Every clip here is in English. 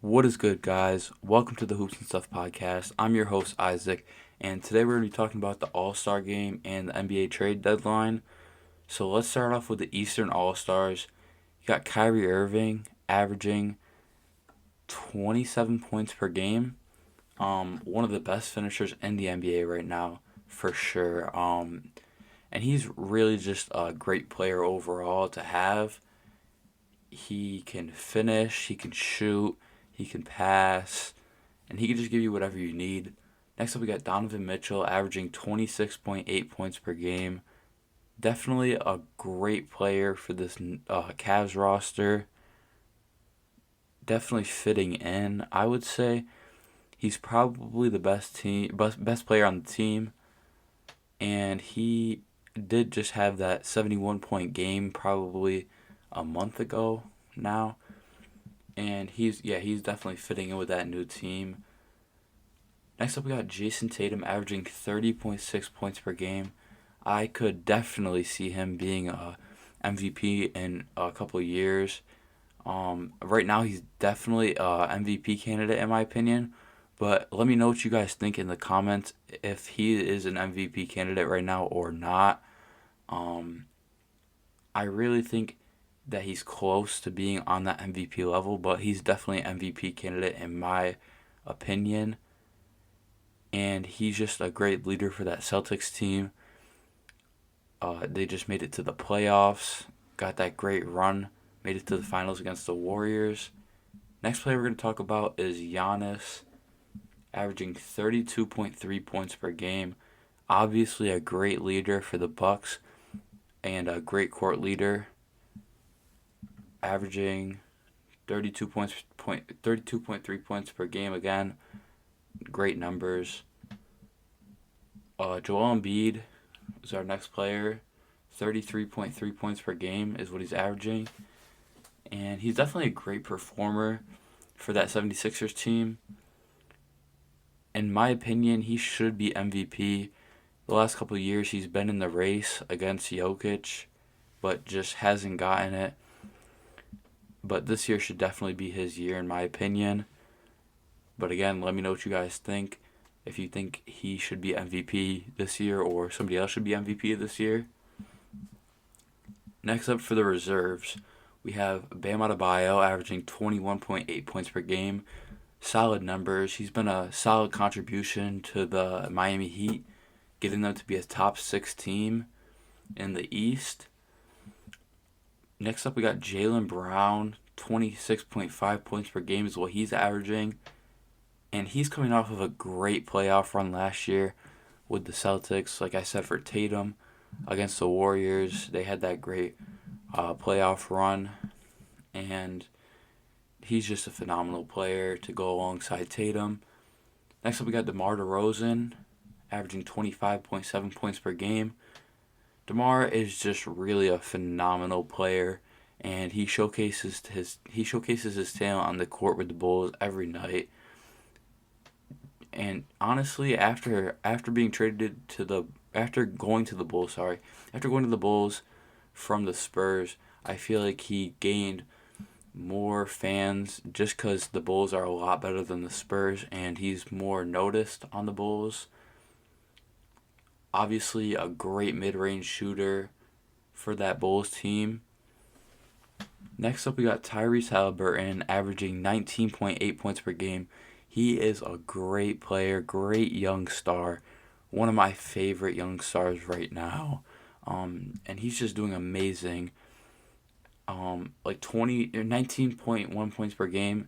What is good, guys? Welcome to the Hoops and Stuff podcast. I'm your host, Isaac, and today we're going to be talking about the All Star game and the NBA trade deadline. So let's start off with the Eastern All Stars. You got Kyrie Irving averaging 27 points per game. One of the best finishers in the NBA right now, for sure. And he's really just a great player overall to have. He can finish, he can shoot, he can pass, and he can just give you whatever you need. Next up, we got Donovan Mitchell averaging 26.8 points per game. Definitely a great player for this Cavs roster. Definitely fitting in. I would say he's probably the best player on the team, and he did just have that 71-point game probably a month ago now, and he's definitely fitting in with that new team. Next up, we got Jason Tatum averaging 30.6 points per game. I could definitely see him being a MVP in a couple of years. Right now, he's definitely a MVP candidate in my opinion. But let me know what you guys think in the comments if he is an MVP candidate right now or not. Um, I really think that he's close to being on that MVP level, but he's definitely an MVP candidate in my opinion. And he's just a great leader for that Celtics team. They just made it to the playoffs, got that great run, made it to the finals against the Warriors. Next player we're going to talk about is Giannis, averaging 32.3 points per game. Obviously, a great leader for the Bucks and a great court leader, averaging 32.3 points per game again. Great numbers. Joel Embiid is our next player. 33.3 points per game is what he's averaging. And he's definitely a great performer for that 76ers team. In my opinion, he should be MVP. The last couple of years, he's been in the race against Jokic, but just hasn't gotten it. But this year should definitely be his year, in my opinion. But again, let me know what you guys think. If you think he should be MVP this year or somebody else should be MVP this year. Next up for the reserves, we have Bam Adebayo averaging 21.8 points per game. Solid numbers. He's been a solid contribution to the Miami Heat, getting them to be a top 6 team in the East. Next up, we got Jaylen Brown, 26.5 points per game is what he's averaging. And he's coming off of a great playoff run last year with the Celtics. Like I said, for Tatum against the Warriors, they had that great playoff run. And he's just a phenomenal player to go alongside Tatum. Next up, we got DeMar DeRozan, averaging 25.7 points per game. DeMar is just really a phenomenal player, and he showcases his talent on the court with the Bulls every night. And honestly, after being traded to the after going to the Bulls, from the Spurs, I feel like he gained more fans just because the Bulls are a lot better than the Spurs, and he's more noticed on the Bulls. Obviously, a great mid-range shooter for that Bulls team. Next up, we got Tyrese Halliburton averaging 19.8 points per game. He is a great player, great young star, one of my favorite young stars right now. And he's just doing amazing. Like 19.1 points per game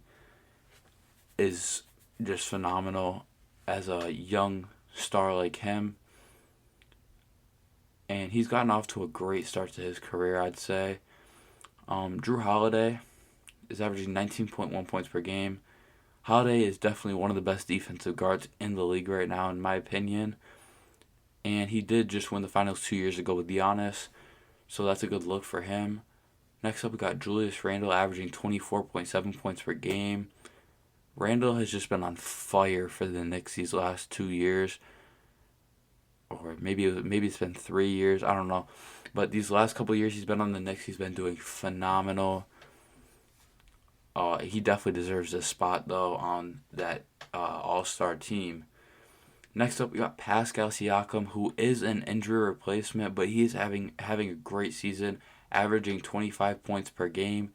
is just phenomenal as a young star like him. And he's gotten off to a great start to his career, I'd say. Drew Holiday is averaging 19.1 points per game. Holiday is definitely one of the best defensive guards in the league right now, in my opinion. And he did just win the finals 2 years ago with Giannis, so that's a good look for him. Next up, we got Julius Randle averaging 24.7 points per game. Randle has just been on fire for the Knicks these last 2 years. Or maybe it's been 3 years, I don't know. But these last couple of years he's been on the Knicks, he's been doing phenomenal. He definitely deserves a spot though on that All Star team. Next up, we got Pascal Siakam, who is an injury replacement, but he is having a great season, averaging 25 points per game.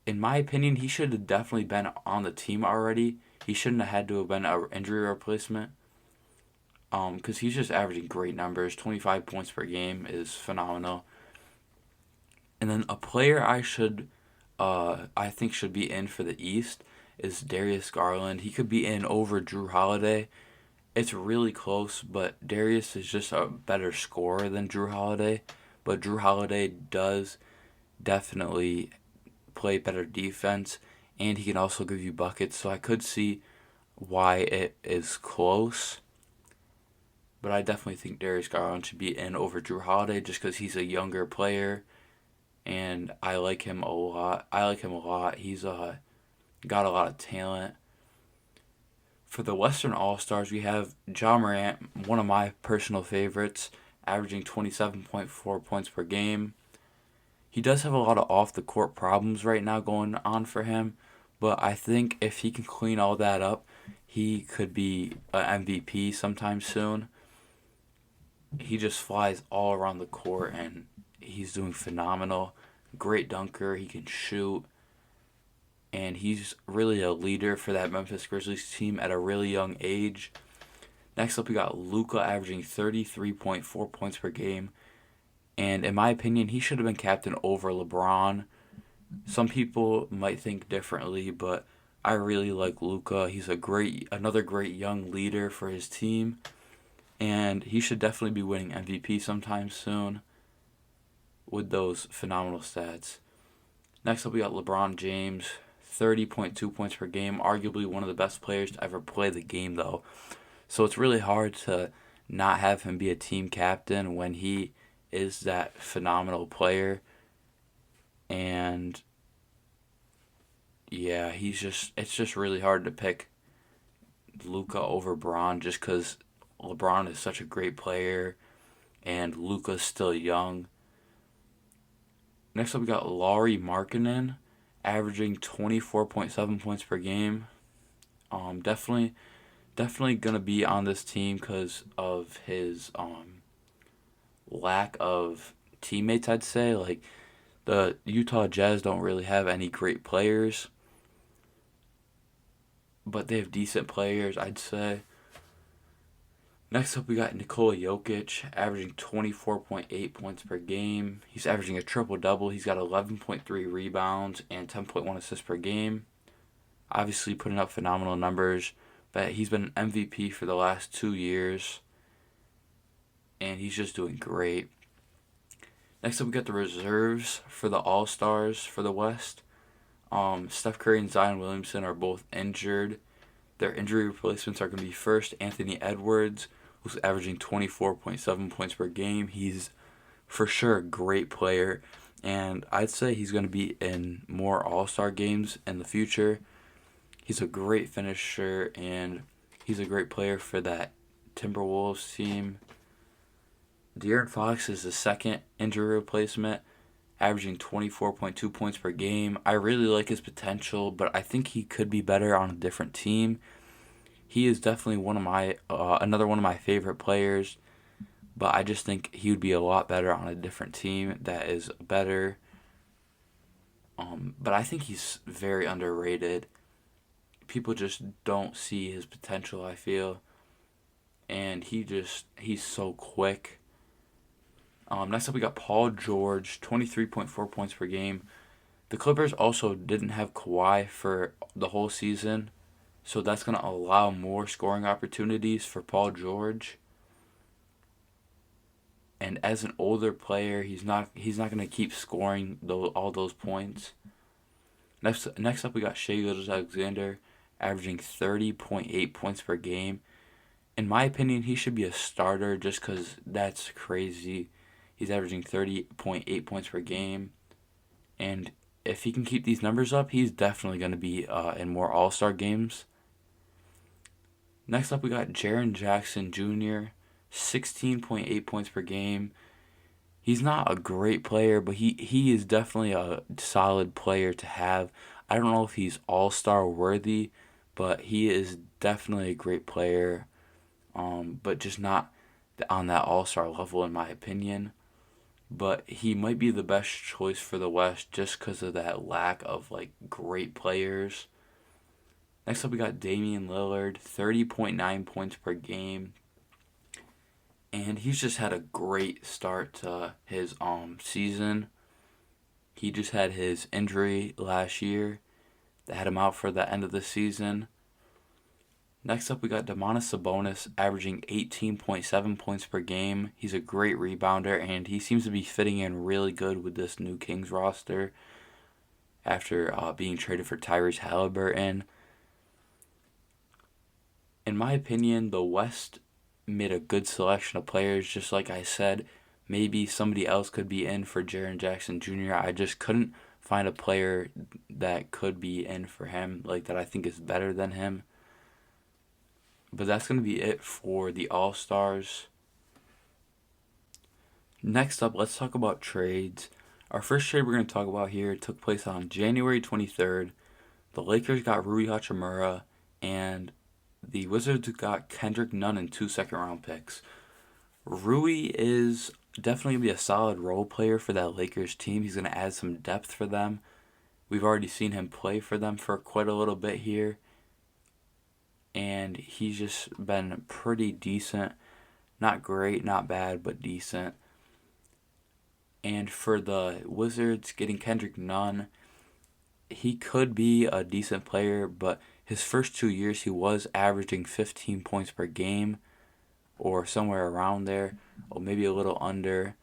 In my opinion, he should have definitely been on the team already. He shouldn't have had to have been an injury replacement. Because he's just averaging great numbers. 25 points per game is phenomenal. And then a player I think should be in for the East is Darius Garland. He could be in over Drew Holiday. It's really close, but Darius is just a better scorer than Drew Holiday. But Drew Holiday does definitely play better defense, and he can also give you buckets. So I could see why it is close. But I definitely think Darius Garland should be in over Drew Holiday just because he's a younger player, and I like him a lot. I like him a lot. He's got a lot of talent. For the Western All Stars, we have Ja Morant, one of my personal favorites, averaging 27.4 points per game. He does have a lot of off the court problems right now going on for him, but I think if he can clean all that up, he could be an MVP sometime soon. He just flies all around the court and he's doing phenomenal. Great dunker, he can shoot, and he's really a leader for that Memphis Grizzlies team at a really young age. Next up, we got Luka averaging 33.4 points per game. And in my opinion, he should have been captain over LeBron. Some people might think differently, but I really like Luka. He's another great young leader for his team, and he should definitely be winning MVP sometime soon with those phenomenal stats. Next up, we got LeBron James, 30.2 points per game, arguably one of the best players to ever play the game, though. So it's really hard to not have him be a team captain when he is that phenomenal player. And yeah, it's just really hard to pick Luka over Braun just because LeBron is such a great player and Luka's still young. Next up, we got Lauri Markkanen, averaging 24.7 points per game. Definitely, definitely gonna be on this team because of his lack of teammates. I'd say like the Utah Jazz don't really have any great players, but they have decent players. I'd say. Next up, we got Nikola Jokic, averaging 24.8 points per game. He's averaging a triple double. He's got 11.3 rebounds and 10.1 assists per game. Obviously, putting up phenomenal numbers, but he's been an MVP for the last 2 years, and he's just doing great. Next up, we got the reserves for the All Stars for the West. Steph Curry and Zion Williamson are both injured. Their injury replacements are going to be first Anthony Edwards, who's averaging 24.7 points per game. He's for sure a great player, and I'd say he's going to be in more All-Star games in the future. He's a great finisher, and he's a great player for that Timberwolves team. De'Aaron Fox is the second injury replacement, averaging 24.2 points per game. I really like his potential, but I think he could be better on a different team. He is definitely another one of my favorite players, but I just think he would be a lot better on a different team that is better. But I think he's very underrated. People just don't see his potential, I feel. And he's so quick. Next up, we got Paul George, 23.4 points per game. The Clippers also didn't have Kawhi for the whole season, so that's going to allow more scoring opportunities for Paul George. And as an older player, he's not going to keep scoring all those points. Next up, we got Shai Gilgeous-Alexander, averaging 30.8 points per game. In my opinion, he should be a starter just because that's crazy. He's averaging 30.8 points per game. And if he can keep these numbers up, he's definitely going to be in more All-Star games. Next up, we got Jaren Jackson Jr., 16.8 points per game. He's not a great player, but he is definitely a solid player to have. I don't know if he's all-star worthy, but he is definitely a great player. But just not on that all-star level in my opinion. But he might be the best choice for the West just because of that lack of like great players. Next up, we got Damian Lillard, 30.9 points per game, and he's just had a great start to his season. He just had his injury last year that had him out for the end of the season. Next up, we got Domantas Sabonis averaging 18.7 points per game. He's a great rebounder, and he seems to be fitting in really good with this new Kings roster after being traded for Tyrese Halliburton. In my opinion, the West made a good selection of players. Just like I said, maybe somebody else could be in for Jaren Jackson Jr. I just couldn't find a player that could be in for him, like that I think is better than him. But that's going to be it for the All-Stars. Next up, let's talk about trades. Our first trade we're going to talk about here took place on January 23rd. The Lakers got Rui Hachimura, and the Wizards got Kendrick Nunn and 2 second-round picks. Rui is definitely going to be a solid role player for that Lakers team. He's going to add some depth for them. We've already seen him play for them for quite a little bit here, and he's just been pretty decent. Not great, not bad, but decent. And for the Wizards, getting Kendrick Nunn, he could be a decent player, but his first 2 years he was averaging 15 points per game or somewhere around there, or maybe a little under.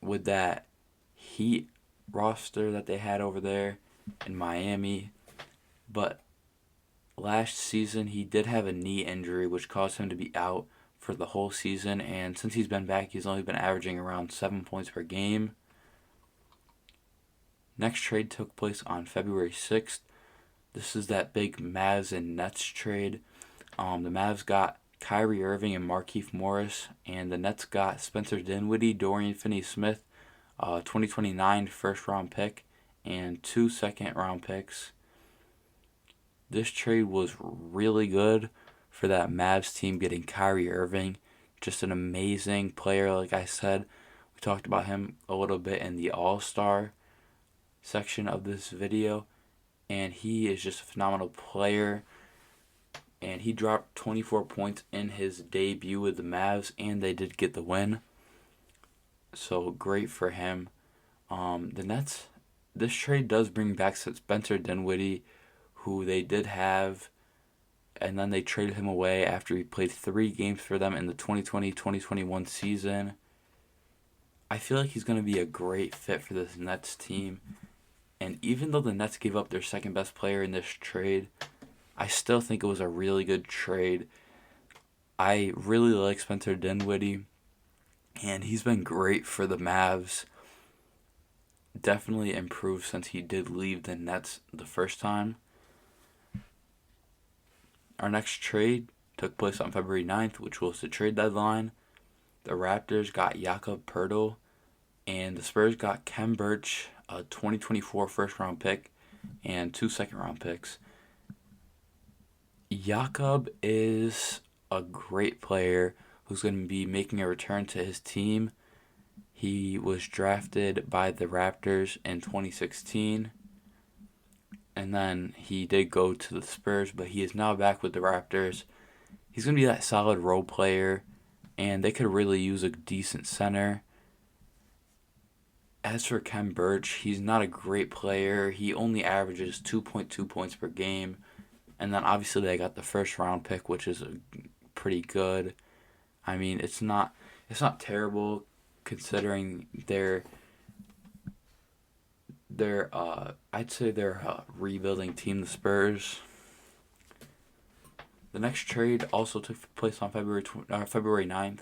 With that Heat roster that they had over there in Miami. But last season he did have a knee injury which caused him to be out for the whole season, and since he's been back, he's only been averaging around 7 points per game. Next trade took place on February 6th. This is that big Mavs and Nets trade. The Mavs got Kyrie Irving and Markieff Morris, and the Nets got Spencer Dinwiddie, Dorian Finney-Smith, 2029 first-round pick, and 2 second-round picks. This trade was really good for that Mavs team, getting Kyrie Irving. Just an amazing player, like I said. We talked about him a little bit in the All-Star section of this video, and he is just a phenomenal player. And he dropped 24 points in his debut with the Mavs, and they did get the win. So great for him. The Nets, this trade does bring back Spencer Dinwiddie, who they did have, and then they traded him away after he played 3 games for them in the 2020-2021 season. I feel like he's going to be a great fit for this Nets team. And even though the Nets gave up their second best player in this trade, I still think it was a really good trade. I really like Spencer Dinwiddie, and he's been great for the Mavs. Definitely improved since he did leave the Nets the first time. Our next trade took place on February 9th, which was the trade deadline. The Raptors got Jakob Poeltl, and the Spurs got Khem Birch, a 2024 first-round pick, and 2 second-round picks. Jakob is a great player who's going to be making a return to his team. He was drafted by the Raptors in 2016. And then he did go to the Spurs, but he is now back with the Raptors. He's going to be that solid role player, and they could really use a decent center. As for Khem Birch, he's not a great player. He only averages 2.2 points per game. And then obviously they got the first round pick, which is pretty good. I mean, it's not terrible considering I'd say they're a rebuilding team, the Spurs. The next trade also took place on February 9th.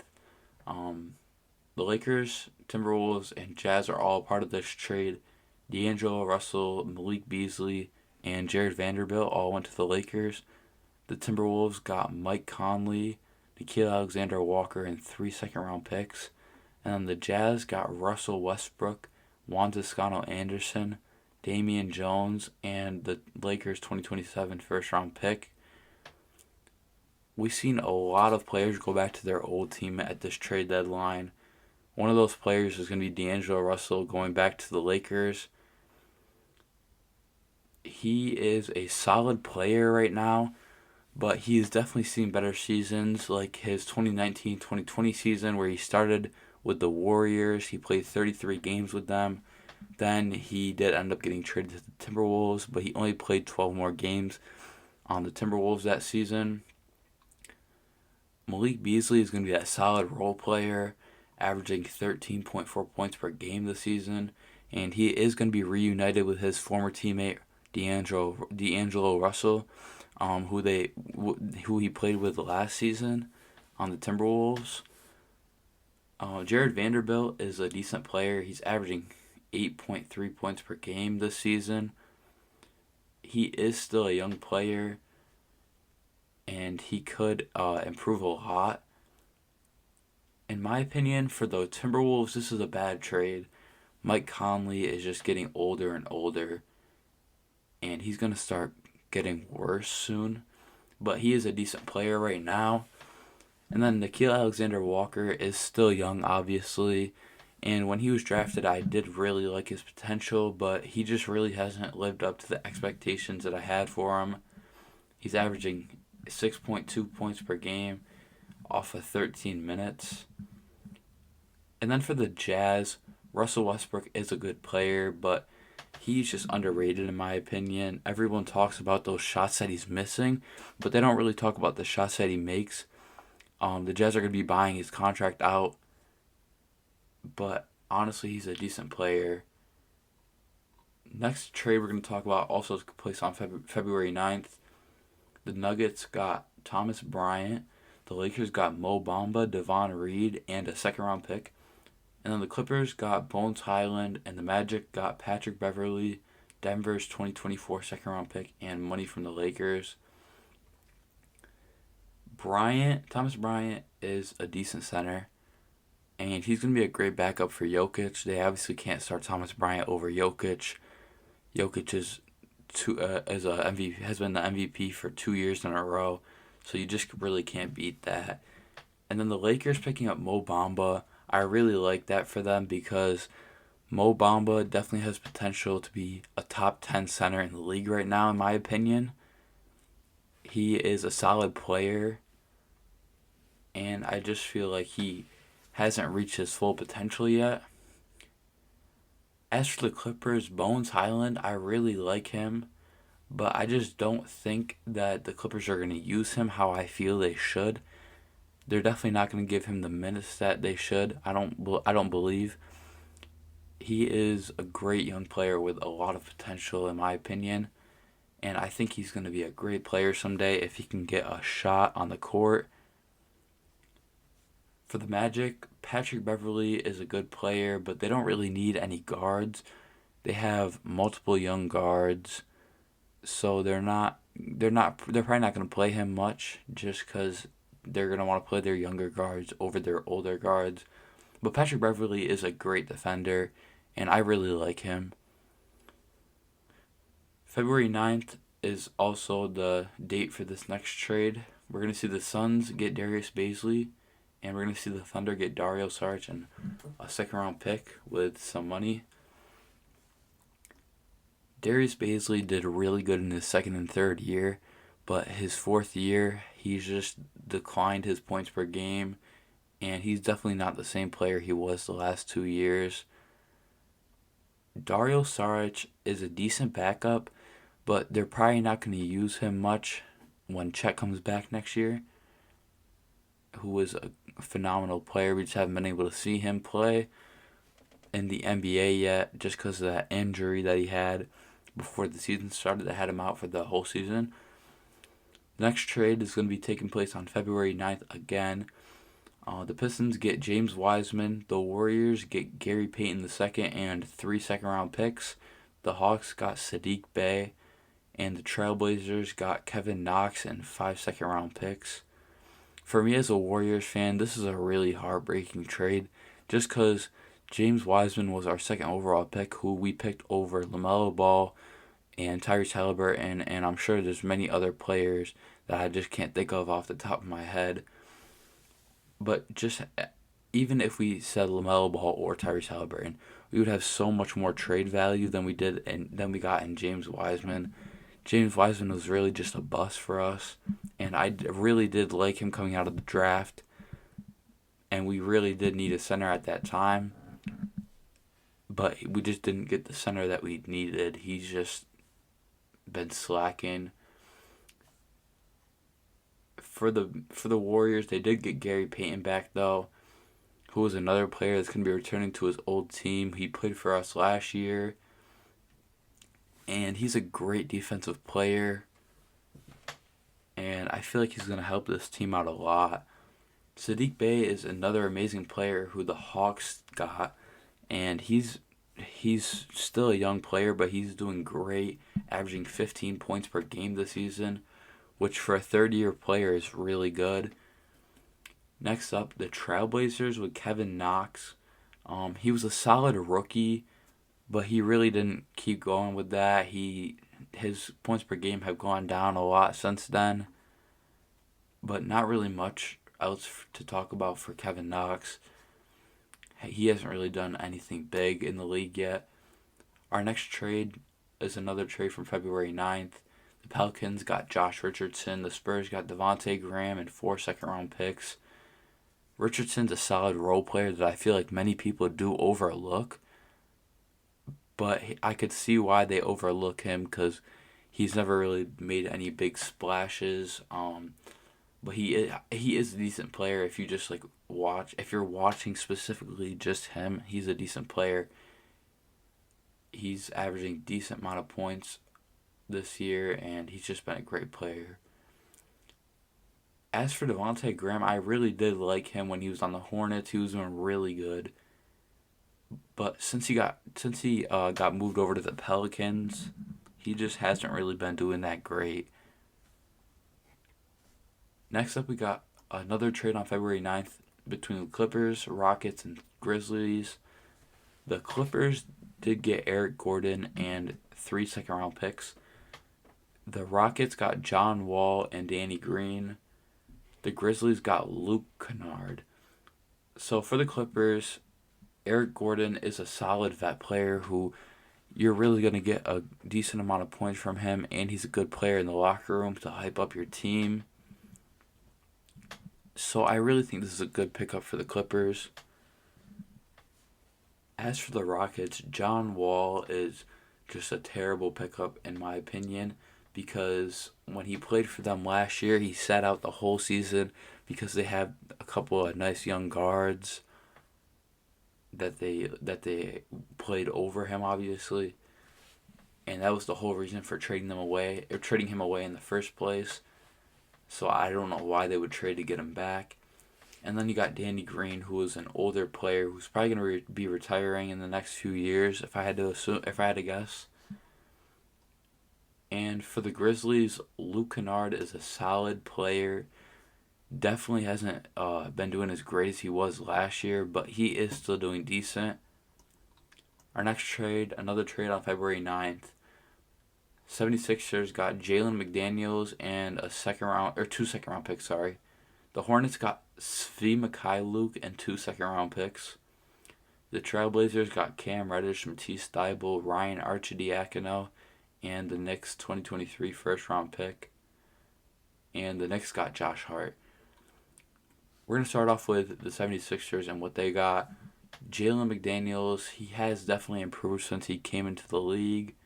The Lakers, Timberwolves, and Jazz are all part of this trade. D'Angelo Russell, Malik Beasley, and Jared Vanderbilt all went to the Lakers. The Timberwolves got Mike Conley, Nickeil Alexander-Walker, and 3 second-round picks. And then the Jazz got Russell Westbrook, Juan Toscano Anderson, Damian Jones, and the Lakers 2027 first round pick. We've seen a lot of players go back to their old team at this trade deadline. One of those players is going to be D'Angelo Russell going back to the Lakers. He is a solid player right now, but he has definitely seen better seasons, like his 2019-2020 season where he started with the Warriors. He played 33 games with them. Then he did end up getting traded to the Timberwolves, but he only played 12 more games on the Timberwolves that season. Malik Beasley is going to be that solid role player, averaging 13.4 points per game this season, and he is going to be reunited with his former teammate D'Angelo Russell, who he played with last season on the Timberwolves. Jared Vanderbilt is a decent player. He's averaging 8.3 points per game this season. He is still a young player, and he could improve a lot. In my opinion, for the Timberwolves, this is a bad trade. Mike Conley is just getting older and older, and he's going to start getting worse soon. But he is a decent player right now. And then Nickeil Alexander-Walker is still young, obviously. And when he was drafted, I did really like his potential, but he just really hasn't lived up to the expectations that I had for him. He's averaging 6.2 points per game off of 13 minutes. And then for the Jazz, Russell Westbrook is a good player, but he's just underrated in my opinion. Everyone talks about those shots that he's missing, but they don't really talk about the shots that he makes. The Jazz are going to be buying his contract out, but honestly, he's a decent player. Next trade we're going to talk about also took place on February 9th. The Nuggets got Thomas Bryant. The Lakers got Mo Bamba, Devon Reed, and a second-round pick. And then the Clippers got Bones Highland, and the Magic got Patrick Beverley, Denver's 2024 second-round pick, and money from the Lakers. Thomas Bryant is a decent center, and he's going to be a great backup for Jokic. They obviously can't start Thomas Bryant over Jokic. Jokic has been the MVP for 2 years in a row, so you just really can't beat that. And then the Lakers picking up Mo Bamba, I really like that for them because Mo Bamba definitely has potential to be a top 10 center in the league right now, in my opinion. He is a solid player, and I just feel like he hasn't reached his full potential yet. As for the Clippers, Bones Highland, I really like him, but I just don't think that the Clippers are going to use him how I feel they should. They're definitely not going to give him the minutes that they should. I don't believe. He is a great young player with a lot of potential, in my opinion, and I think he's going to be a great player someday if he can get a shot on the court. For the Magic, Patrick Beverley is a good player, but they don't really need any guards. They have multiple young guards, so they're probably not going to play him much just because they're going to want to play their younger guards over their older guards. But Patrick Beverley is a great defender, and I really like him. February 9th is also the date for this next trade. We're going to see the Suns get Darius Bazley, and we're going to see the Thunder get Dario Saric and a second-round pick with some money. Darius Bazley did really good in his second and third year, but his fourth year, he's just declined his points per game, and he's definitely not the same player he was the last 2 years. Dario Saric is a decent backup, but they're probably not going to use him much when Chet comes back next year, who is a phenomenal player. We just haven't been able to see him play in the NBA yet just because of that injury that he had before the season started that had him out for the whole season. The next trade is going to be taking place on February 9th again. The Pistons get James Wiseman. The Warriors get Gary Payton II and 3 second-round picks. The Hawks got Sadiq Bey. And the Trailblazers got Kevin Knox and 5 second-round picks. For me as a Warriors fan, this is a really heartbreaking trade just because James Wiseman was our second overall pick, who we picked over LaMelo Ball and Tyrese Halliburton, and I'm sure there's many other players that I just can't think of off the top of my head. But just even if we said LaMelo Ball or Tyrese Halliburton, we would have so much more trade value than we did and than we got in James Wiseman. James Wiseman was really just a bust for us, and really did like him coming out of the draft, and we really did need a center at that time, but we just didn't get the center that we needed. He's just been slacking. For the Warriors, they did get Gary Payton back though, who was another player that's going to be returning to his old team. He played for us last year, and he's a great defensive player, and I feel like he's going to help this team out a lot. Saddiq Bey is another amazing player who the Hawks got, and he's still a young player, but he's doing great, averaging 15 points per game this season, which for a third-year player is really good. Next up, the Trailblazers with Kevin Knox. He was a solid rookie, but he really didn't keep going with that. His points per game have gone down a lot since then, but not really much else to talk about for Kevin Knox. He hasn't really done anything big in the league yet. Our next trade is another trade from February 9th. The Pelicans got Josh Richardson. The Spurs got Devontae Graham and 4 second-round picks. Richardson's a solid role player that I feel like many people do overlook, but I could see why they overlook him because he's never really made any big splashes. But he is a decent player if you just like watch. If you're watching specifically just him, he's a decent player. He's averaging decent amount of points this year, and he's just been a great player. As for Devontae Graham, I really did like him when he was on the Hornets. He was doing really good. But since he got moved over to the Pelicans, he just hasn't really been doing that great. Next up, we got another trade on February 9th between the Clippers, Rockets, and Grizzlies. The Clippers did get Eric Gordon and 3 second-round picks. The Rockets got John Wall and Danny Green. The Grizzlies got Luke Kennard. So for the Clippers, Eric Gordon is a solid vet player who you're really going to get a decent amount of points from him, and he's a good player in the locker room to hype up your team. So I really think this is a good pickup for the Clippers. As for the Rockets, John Wall is just a terrible pickup in my opinion because when he played for them last year, he sat out the whole season because they have a couple of nice young guards that they played over him obviously, and that was the whole reason for trading him away in the first place. So I don't know why they would trade to get him back. And then you got Danny Green, who is an older player who's probably going to be retiring in the next few years, if I had to guess. And for the Grizzlies, Luke Kennard is a solid player. Definitely hasn't been doing as great as he was last year, but he is still doing decent. Our next trade, another trade on February 9th. 76ers got Jalen McDaniels and two second round picks, sorry. The Hornets got Svi Mykhailiuk and 2 second round picks. The Trailblazers got Cam Reddish, Matisse Thybulle, Ryan Arcidiacono, and the Knicks 2023 first round pick. And the Knicks got Josh Hart. We're going to start off with the 76ers and what they got. Jalen McDaniels, he has definitely improved since he came into the league.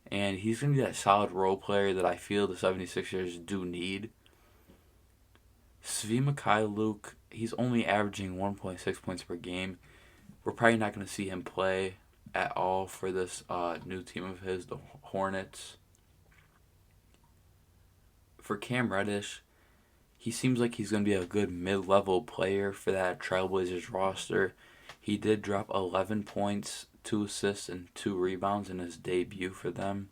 And he's going to be that solid role player that I feel the 76ers do need. Svi Mykhailiuk, he's only averaging 1.6 points per game. We're probably not going to see him play at all for this new team of his, the Hornets. For Cam Reddish, he seems like he's going to be a good mid-level player for that Trailblazers roster. He did drop 11 points, 2 assists, and 2 rebounds in his debut for them.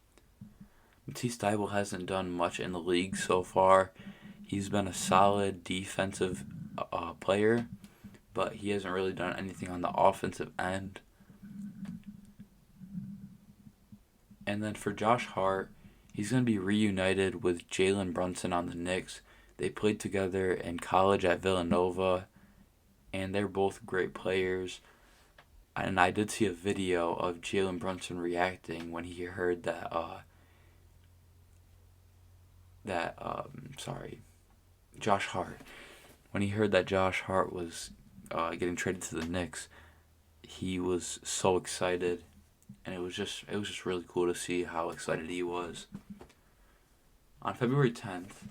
Matisse Thybulle hasn't done much in the league so far. He's been a solid defensive player, but he hasn't really done anything on the offensive end. And then for Josh Hart, he's going to be reunited with Jalen Brunson on the Knicks. They played together in college at Villanova, and they're both great players. And I did see a video of Jalen Brunson reacting when he heard Josh Hart. When he heard that Josh Hart was getting traded to the Knicks, he was so excited, and it was just really cool to see how excited he was. On February 10th,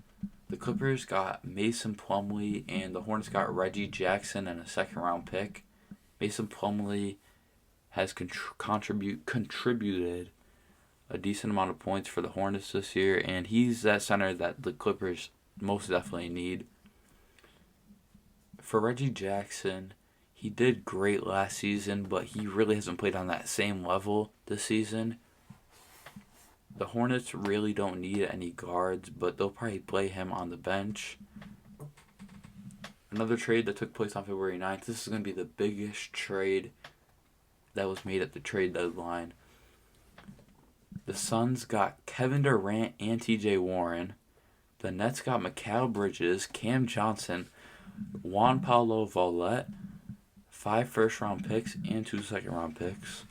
the Clippers got Mason Plumlee, and the Hornets got Reggie Jackson and a second-round pick. Mason Plumlee has contributed a decent amount of points for the Hornets this year, and he's that center that the Clippers most definitely need. For Reggie Jackson, he did great last season, but he really hasn't played on that same level this season. The Hornets really don't need any guards, but they'll probably play him on the bench. Another trade that took place on February 9th. This is going to be the biggest trade that was made at the trade deadline. The Suns got Kevin Durant and TJ Warren. The Nets got Mikal Bridges, Cam Johnson, Juan Paulo Valette, 5 first-round picks and 2 second-round picks.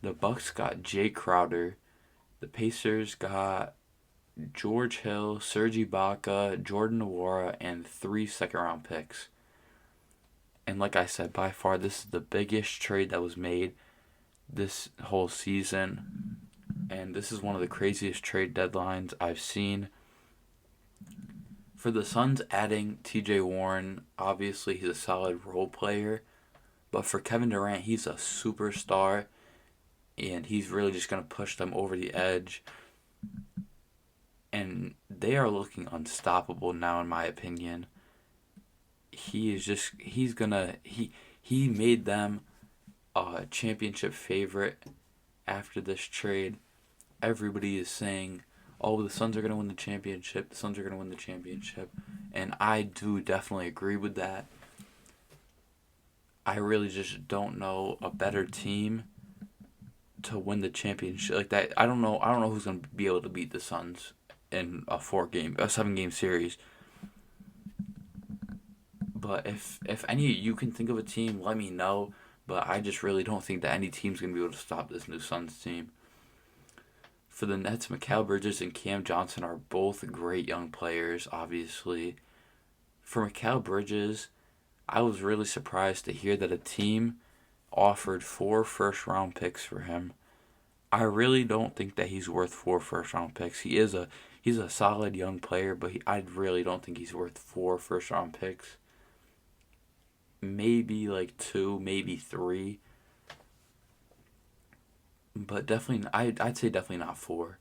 The Bucks got Jay Crowder. The Pacers got George Hill, Serge Ibaka, Jordan Nwora, and 3 second-round picks. And like I said, by far, this is the biggest trade that was made this whole season. And this is one of the craziest trade deadlines I've seen. For the Suns, adding TJ Warren, obviously he's a solid role player. But for Kevin Durant, he's a superstar. And he's really just going to push them over the edge. And they are looking unstoppable now, in my opinion. He made them a championship favorite after this trade. Everybody is saying, oh, the Suns are going to win the championship. The Suns are going to win the championship. And I do definitely agree with that. I really just don't know a better team to win the championship like that. I don't know who's going to be able to beat the Suns in a 7-game series. But if any of you can think of a team, let me know. But I just really don't think that any team's going to be able to stop this new Suns team. For the Nets, Mikal Bridges and Cam Johnson are both great young players, obviously. For Mikal Bridges, I was really surprised to hear that a team offered 4 first-round picks for him. I really don't think that he's worth 4 first-round picks. He's a solid young player, but I really don't think he's worth 4 first-round picks. Maybe like 2, maybe 3. But definitely, I'd say definitely not 4.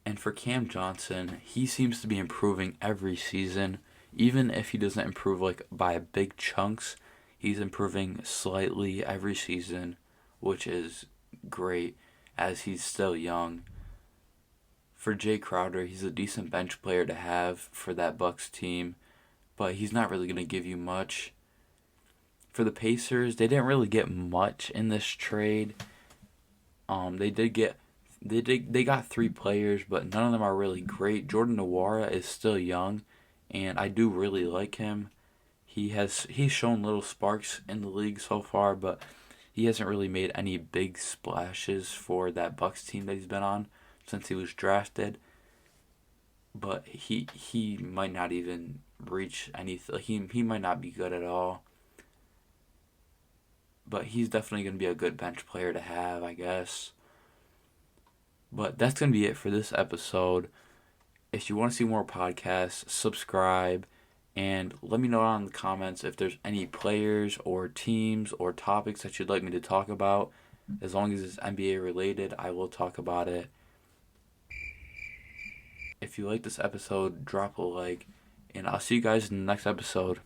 And for Cam Johnson, he seems to be improving every season. Even if he doesn't improve like by big chunks, he's improving slightly every season, which is great as he's still young. For Jay Crowder, he's a decent bench player to have for that Bucks team, but he's not really going to give you much. For the Pacers, they didn't really get much in this trade. They got 3 players, but none of them are really great. Jordan Nwora is still young, and I do really like him. He's shown little sparks in the league so far, but he hasn't really made any big splashes for that Bucks team that he's been on since he was drafted. But he might not even reach anything. He might not be good at all. But he's definitely going to be a good bench player to have, I guess. But that's going to be it for this episode. If you want to see more podcasts, subscribe. And let me know down in the comments if there's any players or teams or topics that you'd like me to talk about. As long as it's NBA related, I will talk about it. If you like this episode, drop a like. And I'll see you guys in the next episode.